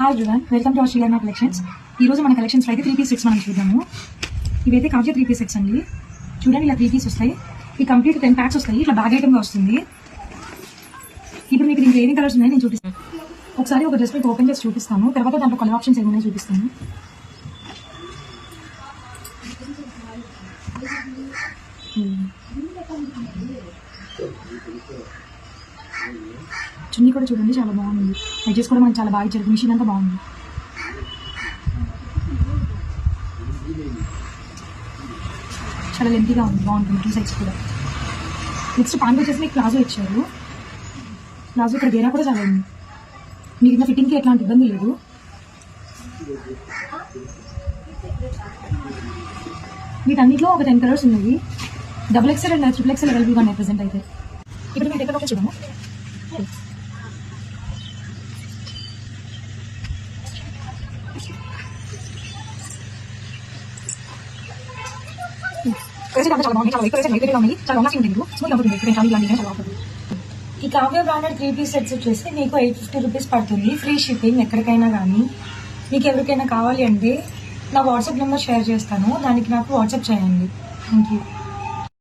Hi everyone, welcome to our Srivarna collections. ఈ రోజు మన కలెక్షన్స్ అయితే 3 పీస్ సెట్స్ మనం చూద్దాము. ఇవైతే కావ్య 3 పీస్ సెట్స్ అండి. చూడండి, ఇలా 3 పీస్ వస్తాయి. ఈ కంప్లీట్ 10 ప్యాక్స్ వస్తాయి. ఇట్లా బ్యాగ్ ఐటమ్గా వస్తుంది. ఇప్పుడు మీకు దీంట్లో ఏమేమి కలర్స్ ఉన్నాయో నేను చూపిస్తాను. ఒకసారి ఒక డ్రెస్ మీకు ఓపెన్ చేసి చూపిస్తాను. తర్వాత దాంట్లో కలర్ ఆప్షన్స్ ఏమైనా చూపిస్తాను. చున్నీ కూడా చూడండి, చాలా బాగుంది. ఎడ్జెస్ కూడా మనకి చాలా బాగా ఇచ్చారు. మిషన్ అంతా బాగుంది. చాలా లెంతీగా ఉంది, బాగుంటుంది 2 సైడ్స్ కూడా. నెక్స్ట్ ప్యాంట్ వచ్చేసి మీకు ప్లాజో ఇచ్చారు. ప్లాజో ఇక్కడ గేరా కూడా చాలా ఉంది. మీకు ఇంకా ఫిట్టింగ్కి ఎట్లాంటి ఇబ్బంది లేదు. వీటన్నిటిలో ఒక 10 కలర్స్ ఉన్నాయి. XXL అండ్ XXL అవైలబుల్గా ఉన్నాయి ప్రెసెంట్ అయితే. ఇప్పుడు మీరు ఎక్కడ చూద్దాము. ఈ కావ్య బ్రాండెడ్ 3 పీస్ సెట్స్ వచ్చేసి మీకు 850 రూపీస్ పడుతుంది. ఫ్రీ షిప్పింగ్ ఎక్కడికైనా కానీ. మీకు ఎవరికైనా కావాలి అంటే నా వాట్సాప్ నెంబర్ షేర్ చేస్తాను, దానికి నాకు వాట్సాప్ చేయండి. Thank you.